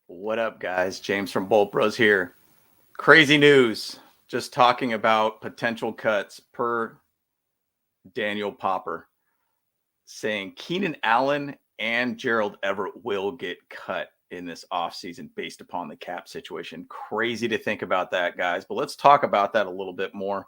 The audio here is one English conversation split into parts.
What up, guys? James from Bolt Bros here. Crazy news. Just talking about potential cuts per Daniel Popper, saying Keenan Allen and Gerald Everett will get cut in this offseason based upon the cap situation. Crazy to think about that, guys. But let's talk about that a little bit more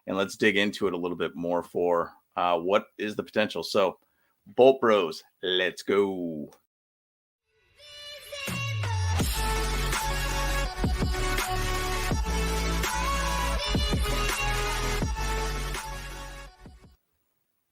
and let's dig into it a little bit more for what is the potential. So, Bolt Bros, let's go.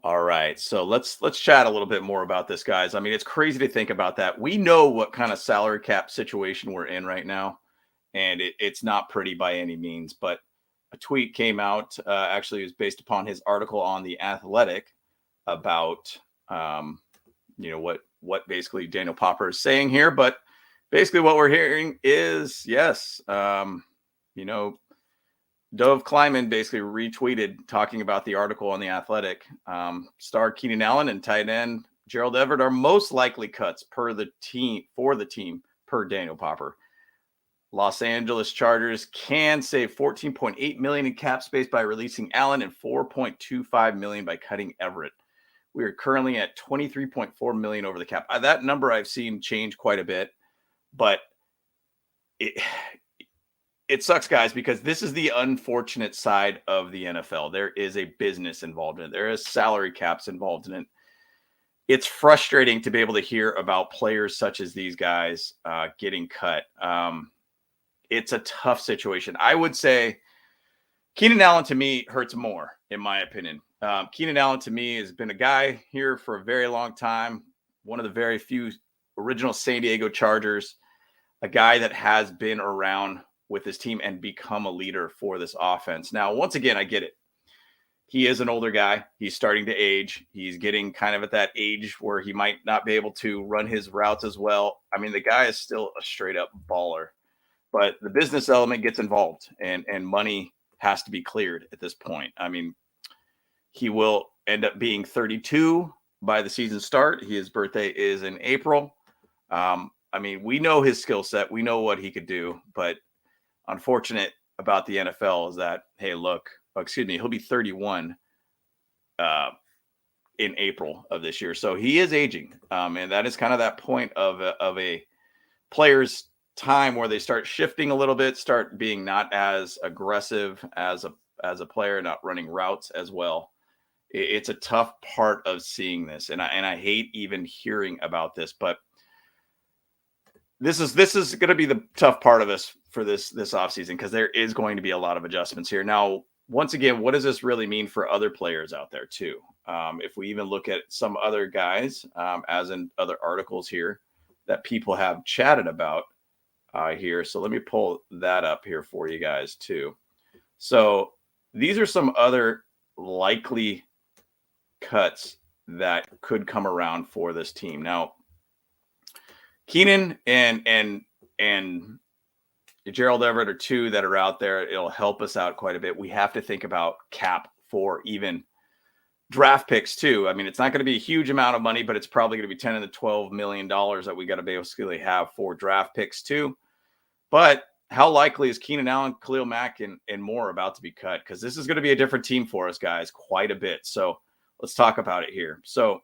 All right, so let's chat a little bit more about this, guys. I mean, it's crazy to think about that. We know what kind of salary cap situation we're in right now, and it's not pretty by any means. But a tweet came out. Actually, it was based upon his article on the Athletic about what basically Daniel Popper is saying here. But basically, what we're hearing is yes, you know, Dove Kleiman basically retweeted talking about the article on the Athletic. Star Keenan Allen and tight end Gerald Everett are most likely cuts per the team per Daniel Popper. Los Angeles Chargers can save $14.8 million in cap space by releasing Allen and $4.25 million by cutting Everett. We are currently at $23.4 million over the cap. That number I've seen change quite a bit, but it sucks, guys, because this is the unfortunate side of the NFL. There is a business involved in it. There is salary caps involved in it. It's frustrating to be able to hear about players such as these guys getting cut. It's a tough situation. I would say Keenan Allen to me hurts more, in my opinion. Keenan Allen to me has been a guy here for a very long time. One of the very few original San Diego Chargers, a guy that has been around with his team and become a leader for this offense. Now, once again, I get it. He is an older guy. He's starting to age. He's getting kind of at that age where he might not be able to run his routes as well. I mean, the guy is still a straight up baller, but the business element gets involved and money has to be cleared at this point. I mean, he will end up being 32 by the season start. His birthday is in April. I mean, we know his skill set. We know what he could do, but unfortunate about the NFL is that, hey, look, he'll be 31 in April of this year. So he is aging. And that is kind of that point of a player's time where they start shifting a little bit, start being not as aggressive as a player, not running routes as well. It's a tough part of seeing this. And I hate even hearing about this, but this is going to be the tough part of us for this offseason because there is going to be a lot of adjustments here. Now, once again, what does this really mean for other players out there too? If we even look at some other guys, as in other articles here that people have chatted about here. So let me pull that up here for you guys too. So these are some other likely cuts that could come around for this team. Now, Keenan and Gerald Everett are two that are out there. It'll help us out quite a bit. We have to think about cap for even draft picks too. I mean, it's not going to be a huge amount of money, but it's probably going to be $10 to $12 million that we got to basically have for draft picks too. But how likely is Keenan Allen, Khalil Mack, and more about to be cut? Because this is going to be a different team for us, guys, quite a bit. So let's talk about it here. So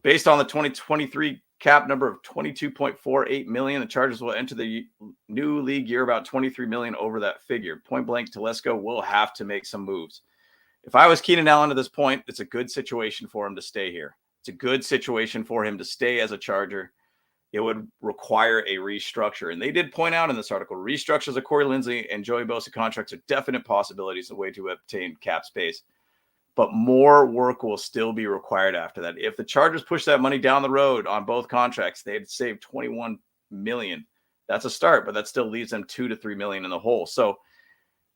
based on the 2023 cap number of $22.48 million, the Chargers will enter the new league year about $23 million over that figure. Point blank, Telesco will have to make some moves. If I was Keenan Allen at this point, it's a good situation for him to stay here. It's a good situation for him to stay as a Charger. It would require a restructure. And they did point out in this article, restructures of Corey Linsley and Joey Bosa contracts are definite possibilities, a way to obtain cap space. But more work will still be required after that. If the Chargers push that money down the road on both contracts, they'd save $21 million. That's a start, but that still leaves them $2 to $3 million in the hole. So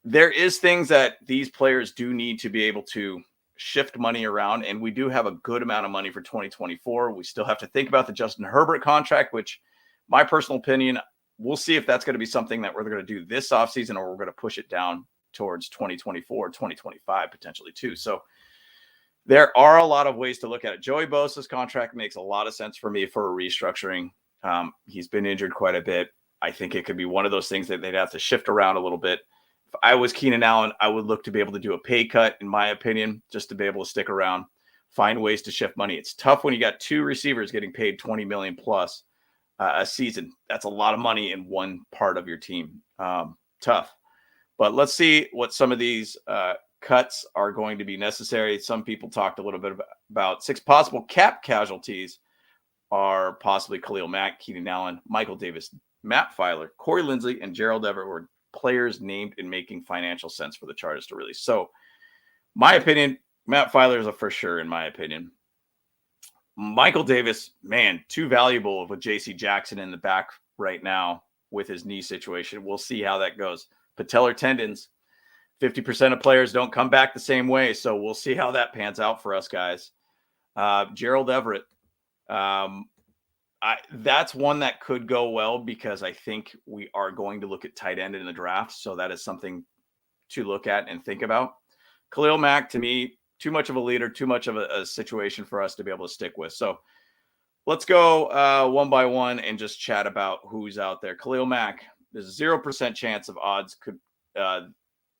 there is things that these players do need to be able to shift money around, and we do have a good amount of money for 2024. We still have to think about the Justin Herbert contract, which my personal opinion, we'll see if that's going to be something that we're going to do this offseason or we're going to push it down towards 2024, 2025 potentially too. So there are a lot of ways to look at it. Joey Bosa's contract makes a lot of sense for me for a restructuring. He's been injured quite a bit. I think it could be one of those things that they'd have to shift around a little bit. If I was Keenan Allen, I would look to be able to do a pay cut, in my opinion, just to be able to stick around, find ways to shift money. It's tough when you got two receivers getting paid 20 million plus a season. That's a lot of money in one part of your team. Tough. But let's see what some of these cuts are going to be necessary. Some people talked a little bit about 6 possible cap casualties are possibly Khalil Mack, Keenan Allen, Michael Davis, Matt Filer, Corey Linsley, and Gerald Everett were players named in making financial sense for the Chargers to release. So, my opinion, Matt Filer is a for sure, in my opinion. Michael Davis, man, too valuable with J.C. Jackson in the back right now with his knee situation. We'll see how that goes. Patellar tendons, 50% of players don't come back the same way. So we'll see how that pans out for us guys. Gerald Everett, that's one that could go well because I think we are going to look at tight end in the draft. So that is something to look at and think about. Khalil Mack, to me, too much of a leader, too much of a situation for us to be able to stick with. So let's go one by one and just chat about who's out there. Khalil Mack, there's a 0% chance of odds could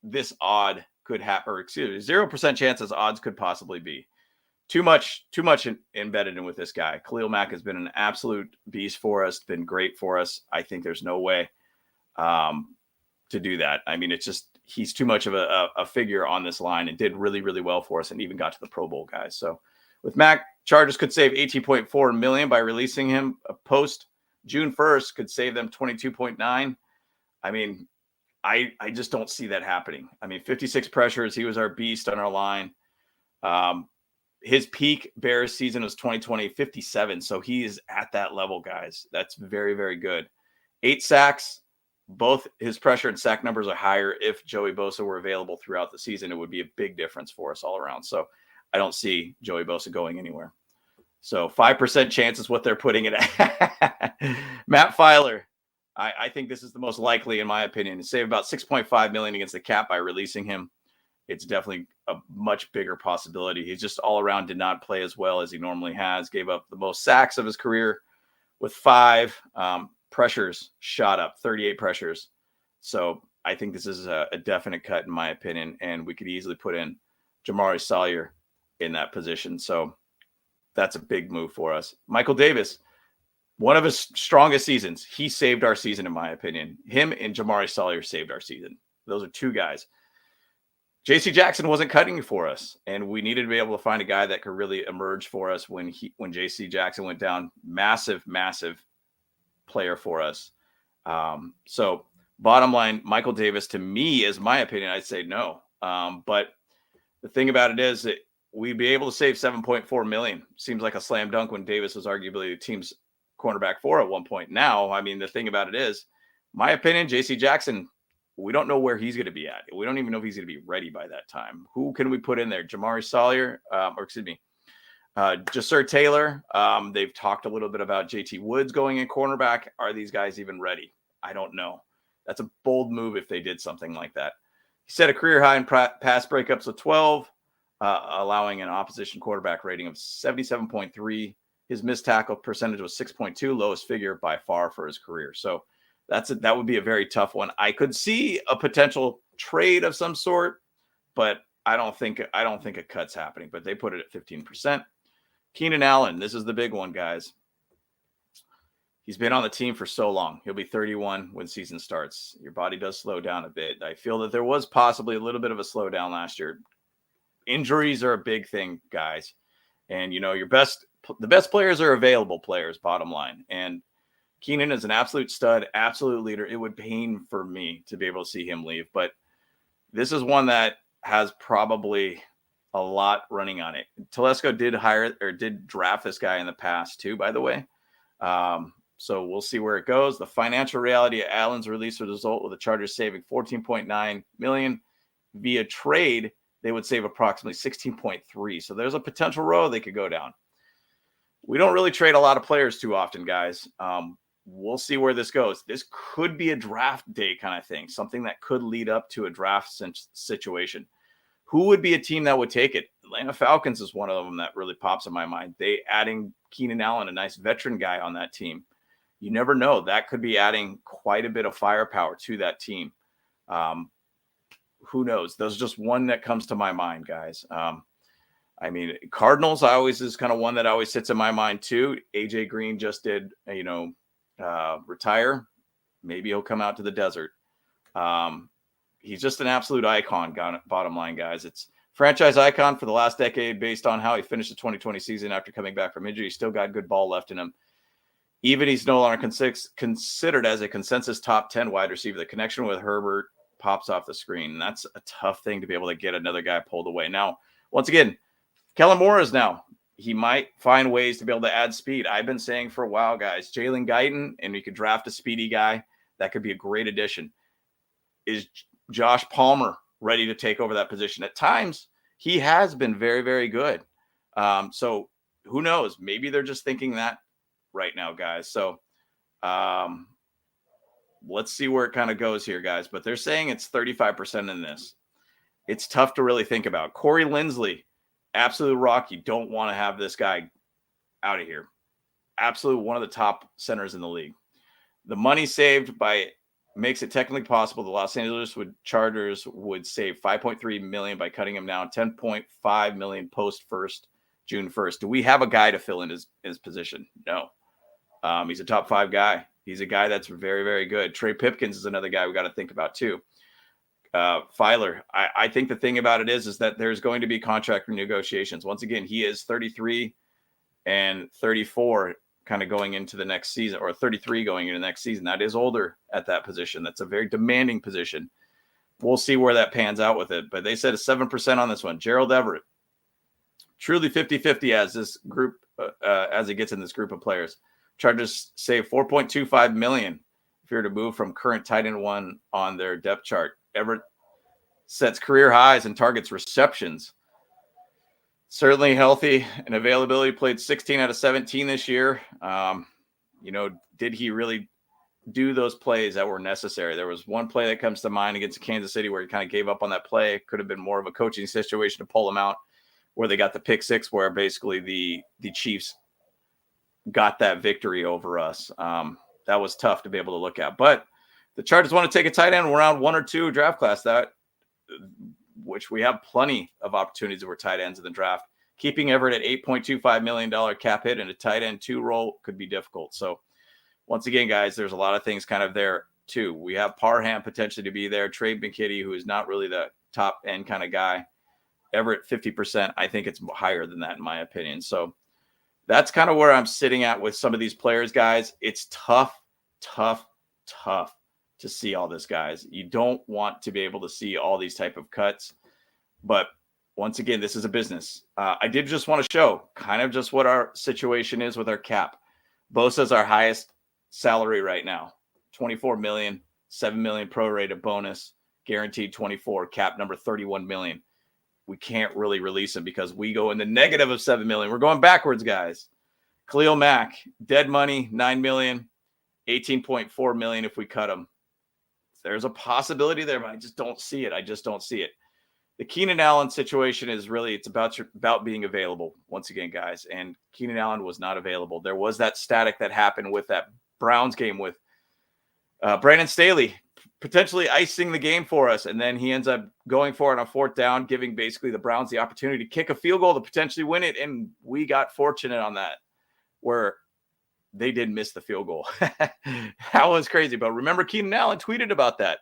this odd could happen, or excuse me, 0% chance as odds could possibly be. Too much embedded in with this guy. Khalil Mack has been an absolute beast for us, been great for us. I think there's no way to do that. I mean, it's just he's too much of a figure on this line and did really, really well for us and even got to the Pro Bowl, guys. So with Mack, Chargers could save $18.4 million by releasing him. Post June 1st could save them $22.9. I mean, I just don't see that happening. I mean, 56 pressures. He was our beast on our line. His peak Bears season was 2020, 57. So he is at that level, guys. That's very, very good. 8 sacks. Both his pressure and sack numbers are higher. If Joey Bosa were available throughout the season, it would be a big difference for us all around. So I don't see Joey Bosa going anywhere. So 5% chance is what they're putting it at. Matt Filer. I think this is the most likely, in my opinion, to save about $6.5 million against the cap by releasing him. It's definitely a much bigger possibility. He just all around did not play as well as he normally has. Gave up the most sacks of his career with 5. Pressures shot up, 38 pressures. So I think this is a definite cut, in my opinion, and we could easily put in Jamari Salyer in that position. So that's a big move for us. Michael Davis, one of his strongest seasons. He saved our season, in my opinion. Him and Jamari Salyer saved our season. Those are 2 guys. J.C. Jackson wasn't cutting for us, and we needed to be able to find a guy that could really emerge for us when J.C. Jackson went down. Massive player for us. So bottom line, Michael Davis, to me, is my opinion, I'd say no. But the thing about it is that we'd be able to save $7.4 million. Seems like a slam dunk when Davis was arguably the team's cornerback 4 at one point. Now, I mean, the thing about it is, my opinion, J.C. Jackson, we don't know where he's going to be at. We don't even know if he's going to be ready by that time. Who can we put in there? Jamari Salyer, Jasir Taylor. They've talked a little bit about JT Woods going in cornerback. Are these guys even ready? I don't know. That's a bold move if they did something like that. He set a career high in pass breakups of 12, allowing an opposition quarterback rating of 77.3. His missed tackle percentage was 6.2, lowest figure by far for his career. So that would be a very tough one. I could see a potential trade of some sort, but I don't think a cut's happening. But they put it at 15%. Keenan Allen, this is the big one, guys. He's been on the team for so long. He'll be 31 when season starts. Your body does slow down a bit. I feel that there was possibly a little bit of a slowdown last year. Injuries are a big thing, guys. And, the best players are available players, bottom line. And Keenan is an absolute stud, absolute leader. It would pain for me to be able to see him leave. But this is one that has probably a lot running on it. Telesco did draft this guy in the past too, by the way. So we'll see where it goes. The financial reality of Allen's release would result with the Chargers saving $14.9 million via trade. They would save approximately 16.3. So there's a potential road they could go down. We don't really trade a lot of players too often, guys. We'll see where this goes. This could be a draft day kind of thing, something that could lead up to a draft situation. Who would be a team that would take it? Atlanta Falcons is one of them that really pops in my mind. They adding Keenan Allen, a nice veteran guy on that team. you never know. That could be adding quite a bit of firepower to that team. Who knows? There's just one that comes to my mind, guys. I mean, Cardinals is kind of one that always sits in my mind too. AJ Green just did, retire. Maybe he'll come out to the desert. He's just an absolute icon, bottom line, guys. It's franchise icon for the last decade based on how he finished the 2020 season after coming back from injury. He's still got good ball left in him. Even he's no longer considered as a consensus top 10 wide receiver. The connection with Herbert pops off the screen. And that's a tough thing to be able to get another guy pulled away. Now, once again, Kellen Moore is now. He might find ways to be able to add speed. I've been saying for a while, guys, Jalen Guyton, and you could draft a speedy guy. That could be a great addition. Is Josh Palmer ready to take over that position? At times, he has been very, very good. So who knows? Maybe they're just thinking that right now, guys. So let's see where it kind of goes here, guys. But they're saying it's 35% in this. It's tough to really think about. Corey Linsley, absolute rock. You don't want to have this guy out of here. Absolute one of the top centers in the league. The money saved makes it technically possible. The Los Angeles Chargers would save $5.3 million by cutting him down, $10.5 million post June 1st. Do we have a guy to fill in his position? No. He's a top 5 guy. He's a guy that's very, very good. Trey Pipkins is another guy we got to think about too. Filer. I think the thing about it is that there's going to be contract renegotiations. Once again, he is 33 and 34 kind of going into the next season, or 33 going into the next season. That is older at that position. That's a very demanding position. We'll see where that pans out with it. But they said a 7% on this one. Gerald Everett. Truly 50-50 as this group, as it gets in this group of players. Chargers save $4.25 million if you're to move from current tight end 1 on their depth chart. Everett sets career highs and targets receptions. Certainly healthy and availability. Played 16 out of 17 this year. Did he really do those plays that were necessary? There was one play that comes to mind against Kansas City where he kind of gave up on that play. Could have been more of a coaching situation to pull him out, where they got the pick 6, where basically the Chiefs got that victory over us. That was tough to be able to look at. But the Chargers want to take a tight end around 1 or 2 draft class, which we have plenty of opportunities for tight ends in the draft. Keeping Everett at $8.25 million cap hit in a tight end 2 role could be difficult. So once again, guys, there's a lot of things kind of there too. We have Parham potentially to be there. Trey McKitty, who is not really the top end kind of guy. Everett 50%. I think it's higher than that in my opinion. So that's kind of where I'm sitting at with some of these players, guys. It's tough to see all this, guys. You don't want to be able to see all these type of cuts. But once again, this is a business. I did just want to show kind of just what our situation is with our cap. Bosa's our highest salary right now. $24 million, $7 million prorated bonus, guaranteed 24, cap number 31 million. We can't really release him because we go in the negative of 7 million. We're going backwards, guys. Khalil Mack, dead money, 9 million, 18.4 million if we cut him. There's a possibility there, but I just don't see it. The Keenan Allen situation is really, it's about being available once again, guys. And Keenan Allen was not available. There was that static that happened with that Browns game with Brandon Staley potentially icing the game for us. And then he ends up going for it on 4th down, giving basically the Browns the opportunity to kick a field goal to potentially win it. And we got fortunate on that, where they did miss the field goal. That was crazy. But remember, Keenan Allen tweeted about that.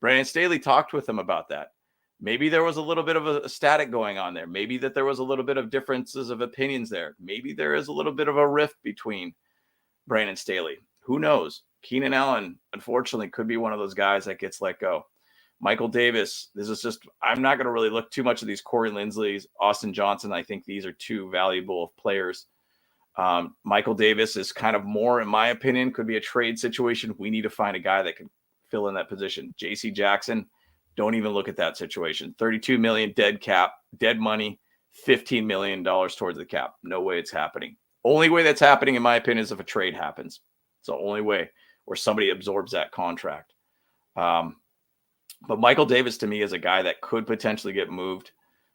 Brandon Staley talked with him about that. Maybe there was a little bit of a static going on there. Maybe that there was a little bit of differences of opinions there. Maybe there is a little bit of a rift between Brandon Staley. Who knows? Keenan Allen, unfortunately, could be one of those guys that gets let go. Michael Davis, I'm not going to really look too much at these Corey Linsleys, Austin Johnson. I think these are 2 valuable players. Michael Davis is kind of more, in my opinion, could be a trade situation. We need to find a guy that can fill in that position. JC Jackson, don't even look at that situation. 32 million dead money, $15 million towards the cap. No way it's happening. Only way that's happening, in my opinion, is if a trade happens. It's the only way where somebody absorbs that contract. But Michael Davis, to me, is a guy that could potentially get moved.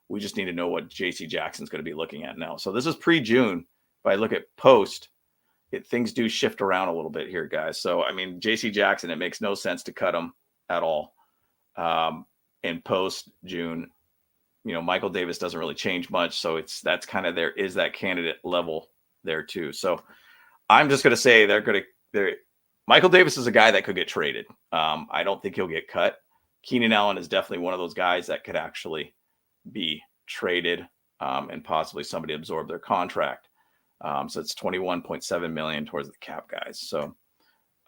We just need to know what JC Jackson's going to be looking at now. So this is pre-June. If I look at post, things do shift around a little bit here, guys. So, I mean, JC Jackson, it makes no sense to cut him at all in post June. Michael Davis doesn't really change much. So that's kind of, there is that candidate level there too. So I'm just going to say Michael Davis is a guy that could get traded. I don't think he'll get cut. Keenan Allen is definitely one of those guys that could actually be traded and possibly somebody absorb their contract. So it's $21.7 million towards the cap, guys. So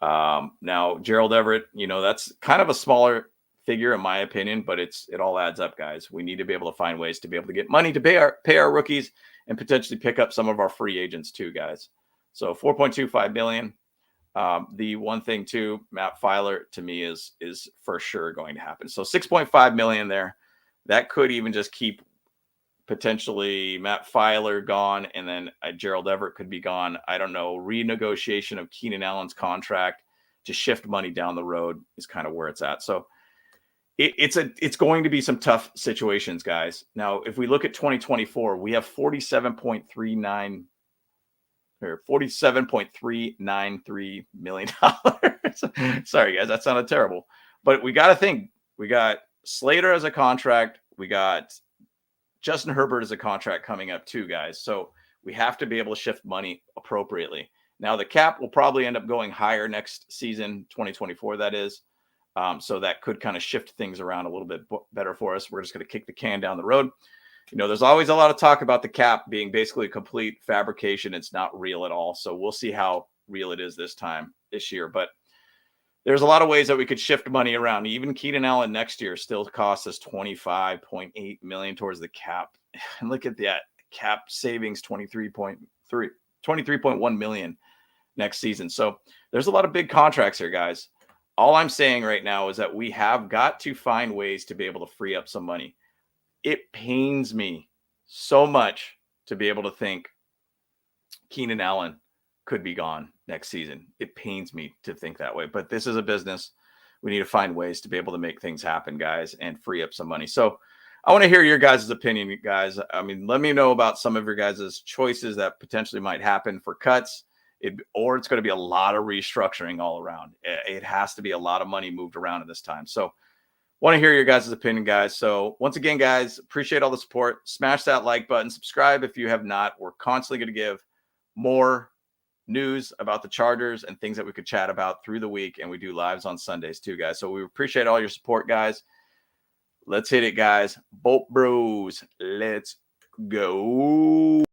now Gerald Everett, that's kind of a smaller figure in my opinion, but it all adds up, guys. We need to be able to find ways to be able to get money to pay our rookies and potentially pick up some of our free agents too, guys. So $4.25 million. The one thing too, Matt Filer to me is for sure going to happen. So $6.5 million there. That could even just keep potentially Matt Filer gone, and then Gerald Everett could be gone. I don't know. Renegotiation of Keenan Allen's contract to shift money down the road is kind of where it's at. So it's going to be some tough situations, guys. Now, if we look at 2024, we have $47.393 million. Sorry, guys, that sounded terrible. But we got to think. We got Slater as a contract. We got Justin Herbert as a contract coming up too, guys. So we have to be able to shift money appropriately. Now, the cap will probably end up going higher next season, 2024, that is. So that could kind of shift things around a little bit better for us. We're just going to kick the can down the road. There's always a lot of talk about the cap being basically a complete fabrication. It's not real at all. So we'll see how real it is this year. But there's a lot of ways that we could shift money around. Even Keenan Allen next year still costs us $25.8 million towards the cap. And look at that cap savings, $23.1 million next season. So there's a lot of big contracts here, guys. All I'm saying right now is that we have got to find ways to be able to free up some money. It pains me so much to be able to think Keenan Allen could be gone next season. It pains me to think that way, but this is a business. We need to find ways to be able to make things happen, guys, and free up some money. So I want to hear your guys' opinion, guys. I mean, let me know about some of your guys' choices that potentially might happen for cuts. Or it's going to be a lot of restructuring all around. It has to be a lot of money moved around at this time. So want to hear your guys' opinion, guys. So once again, guys, appreciate all the support. Smash that like button. Subscribe if you have not. We're constantly going to give more news about the Chargers and things that we could chat about through the week. And we do lives on Sundays too, guys. So we appreciate all your support, guys. Let's hit it, guys. Bolt Bros. Let's go.